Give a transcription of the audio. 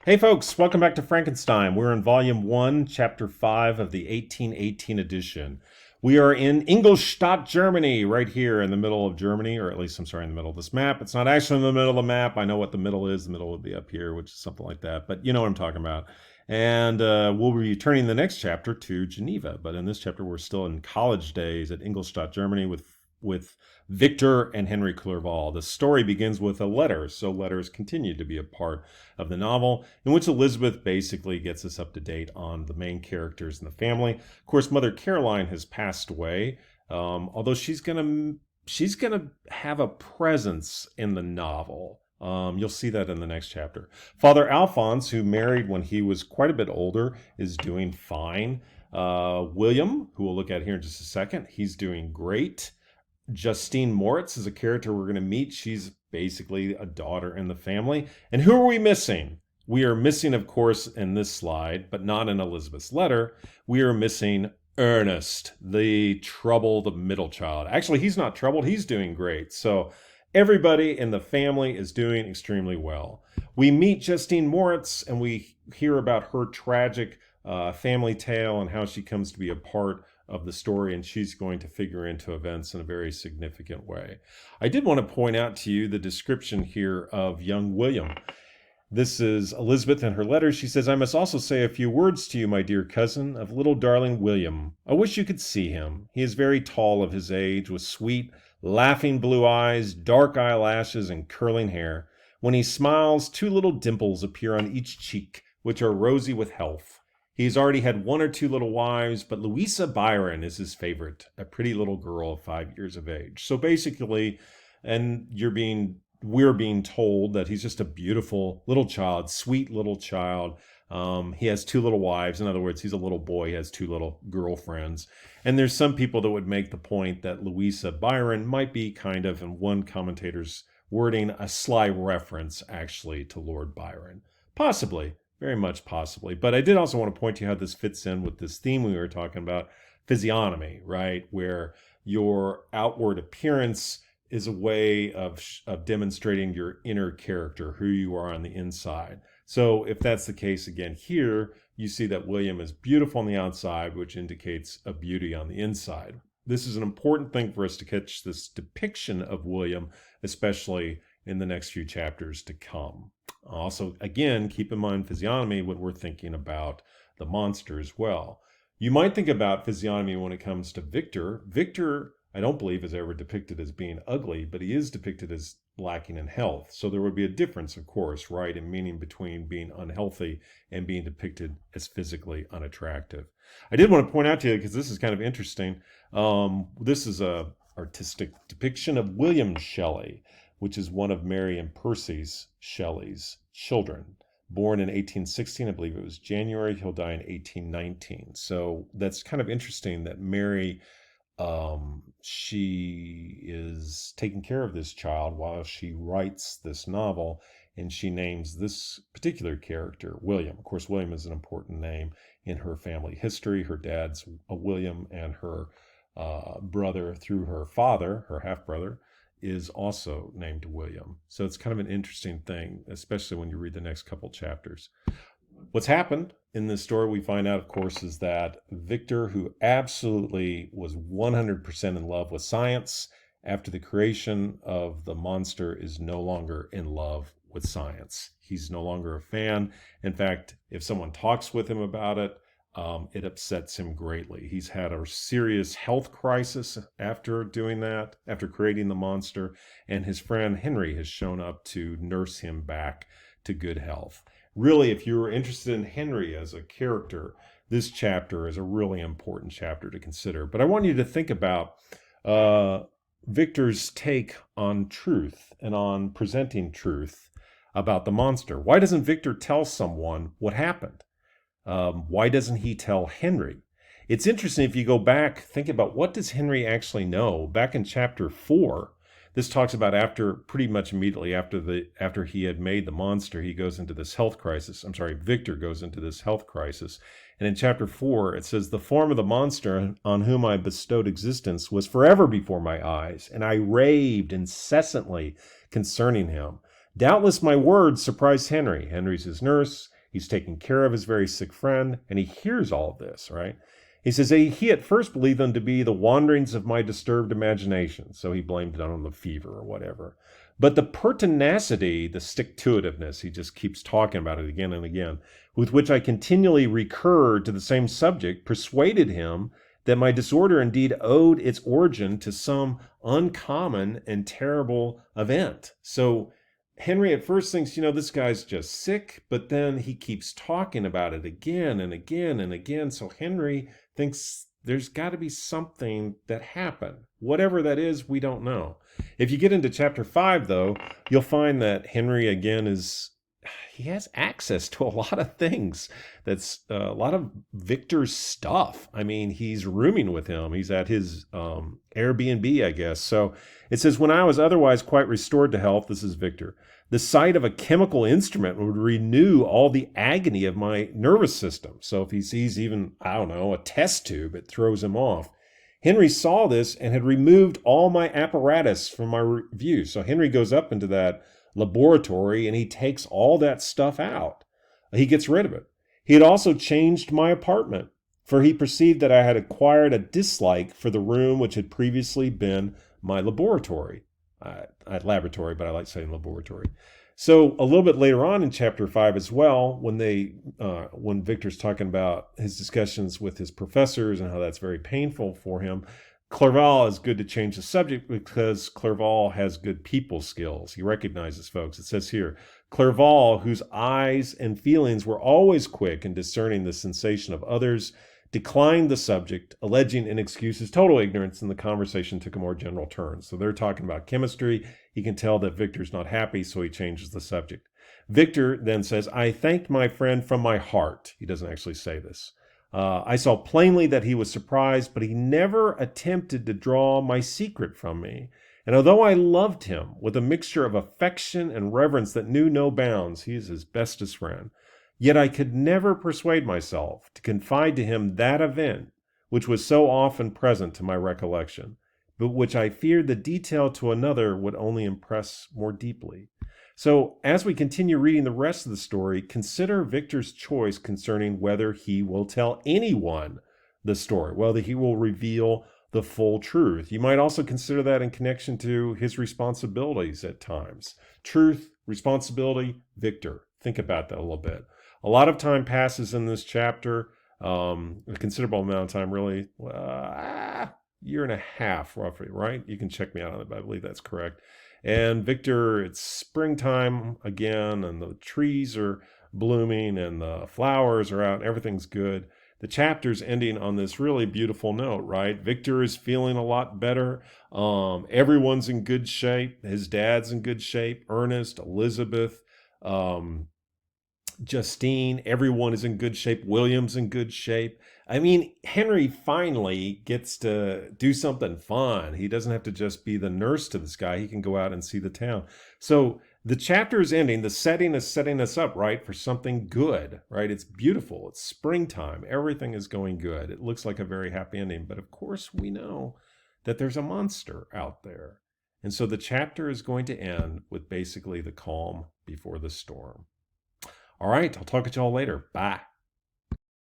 Hey folks, welcome back to Frankenstein. We're in Volume 1, Chapter 5 of the 1818 edition. We are in Ingolstadt, Germany, right here in the middle of Germany, or at least, I'm sorry, in the middle of this map. It's not actually in the middle of the map. I know what the middle is. The middle would be up here, which is something like that. But you know what I'm talking about. And we'll be returning the next chapter to Geneva. But in this chapter, we're still in college days at Ingolstadt, Germany with Victor and Henry Clerval. The story begins with a letter, so letters continue to be a part of the novel, in which Elizabeth basically gets us up to date on the main characters in the family. Of course, Mother Caroline has passed away, although she's gonna have a presence in the novel. You'll see that in the next chapter. Father Alphonse, who married when he was quite a bit older, is doing fine. William, who we'll look at here in just a second, he's doing great. Justine Moritz is a character we're going to meet. She's basically a daughter in the family. And who are we missing? We are missing, of course, in this slide, but not in Elizabeth's letter. We are missing Ernest, the troubled middle child. Actually, he's not troubled. He's doing great. So everybody in the family is doing extremely well. We meet Justine Moritz and we hear about her tragic family tale and how she comes to be a part of the story, and she's going to figure into events in a very significant way. I did want to point out to you the description here of young William. This is Elizabeth in her letter. She says, "I must also say a few words to you, my dear cousin, of little darling William. I wish you could see him. He is very tall of his age, with sweet, laughing blue eyes, dark eyelashes, and curling hair. When he smiles, two little dimples appear on each cheek, which are rosy with health. He's already had one or two little wives, but Louisa Byron is his favorite, a pretty little girl of 5 years of age." So basically, and we're being told that he's just a beautiful little child, sweet little child. He has two little wives. In other words, he's a little boy. He has two little girlfriends. And there's some people that would make the point that Louisa Byron might be kind of, in one commentator's wording, a sly reference actually to Lord Byron. Possibly. Very much possibly. But I did also want to point to how this fits in with this theme we were talking about, physiognomy, right? Where your outward appearance is a way of demonstrating your inner character, who you are on the inside. So if that's the case again here, you see that William is beautiful on the outside, which indicates a beauty on the inside. This is an important thing for us to catch this depiction of William, especially in the next few chapters to come. Also, again, keep in mind physiognomy when we're thinking about the monster as well. You might think about physiognomy when it comes to Victor. Victor, I don't believe, is ever depicted as being ugly, but he is depicted as lacking in health. So there would be a difference, of course, right, in meaning between being unhealthy and being depicted as physically unattractive. I did want to point out to you, because this is kind of interesting, this is a artistic depiction of William Shelley, which is one of Mary and Percy Shelley's children. Born in 1816, I believe it was January. He'll die in 1819. So that's kind of interesting that Mary, she is taking care of this child while she writes this novel, and she names this particular character William. Of course, William is an important name in her family history. Her dad's a William, and her brother through her father, her half-brother, is also named William. So it's kind of an interesting thing, especially when you read the next couple chapters. What's happened in this story, we find out, of course, is that Victor, who absolutely was 100% in love with science, after the creation of the monster, is no longer in love with science. He's no longer a fan. In fact, if someone talks with him about it, it upsets him greatly. He's had a serious health crisis after doing that, after creating the monster, and his friend Henry has shown up to nurse him back to good health. Really, if you're interested in Henry as a character, this chapter is a really important chapter to consider. But I want you to think about Victor's take on truth and on presenting truth about the monster. Why doesn't Victor tell someone what happened? Why doesn't he tell Henry? It's interesting if you go back, think about what does Henry actually know. Back in chapter 4, this talks about pretty much immediately after he had made the monster, he goes into this health crisis. Victor goes into this health crisis. And in chapter 4, it says, "The form of the monster on whom I bestowed existence was forever before my eyes, and I raved incessantly concerning him. Doubtless my words surprised Henry. Henry's his nurse. He's taking care of his very sick friend, and he hears all of this, right? He says he at first believed them to be the wanderings of my disturbed imagination, so he blamed it on the fever or whatever. But the pertinacity, the stick-to-itiveness, he just keeps talking about it again and again, with which I continually recurred to the same subject, persuaded him that my disorder indeed owed its origin to some uncommon and terrible event. So Henry at first thinks, this guy's just sick, but then he keeps talking about it again and again and again. So Henry thinks there's got to be something that happened. Whatever that is, we don't know. If you get into chapter 5, though, you'll find that Henry again he has access to a lot of things. That's a lot of Victor's stuff. I mean, he's rooming with him. He's at his Airbnb, I guess. So it says, when I was otherwise quite restored to health, this is Victor, the sight of a chemical instrument would renew all the agony of my nervous system. So if he sees even, a test tube, it throws him off. Henry saw this and had removed all my apparatus from my review. So Henry goes up into that laboratory and he takes all that stuff out. He gets rid of it. He had also changed my apartment, for he perceived that I had acquired a dislike for the room which had previously been my laboratory. Laboratory, but I like saying laboratory. So a little bit later on in chapter 5 as well, when Victor's talking about his discussions with his professors and how that's very painful for him, Clerval is good to change the subject because Clerval has good people skills. He recognizes folks. It says here, Clerval, whose eyes and feelings were always quick in discerning the sensation of others, declined the subject, alleging in excuses total ignorance, and the conversation took a more general turn. So they're talking about chemistry. He can tell that Victor's not happy, so he changes the subject. Victor then says, I thanked my friend from my heart. He doesn't actually say this. I saw plainly that he was surprised, but he never attempted to draw my secret from me. And although I loved him with a mixture of affection and reverence that knew no bounds, he is his bestest friend, yet I could never persuade myself to confide to him that event which was so often present to my recollection, but which I feared the detail to another would only impress more deeply. So, as we continue reading the rest of the story, consider Victor's choice concerning whether he will tell anyone the story, whether he will reveal the full truth. You might also consider that in connection to his responsibilities at times. Truth, responsibility, Victor. Think about that a little bit. A lot of time passes in this chapter, a considerable amount of time, really, year and a half, roughly, right? You can check me out on it, but I believe that's correct. And Victor, it's springtime again, and the trees are blooming, and the flowers are out, and everything's good. The chapter's ending on this really beautiful note, right? Victor is feeling a lot better. Everyone's in good shape. His dad's in good shape. Ernest, Elizabeth, Justine, everyone is in good shape. William's in good shape. I mean, Henry finally gets to do something fun. He doesn't have to just be the nurse to this guy. He can go out and see the town. So the chapter is ending. The setting is setting us up, right, for something good, right? It's beautiful. It's springtime. Everything is going good. It looks like a very happy ending. But of course, we know that there's a monster out there. And so the chapter is going to end with basically the calm before the storm. All right, I'll talk to y'all later. Bye.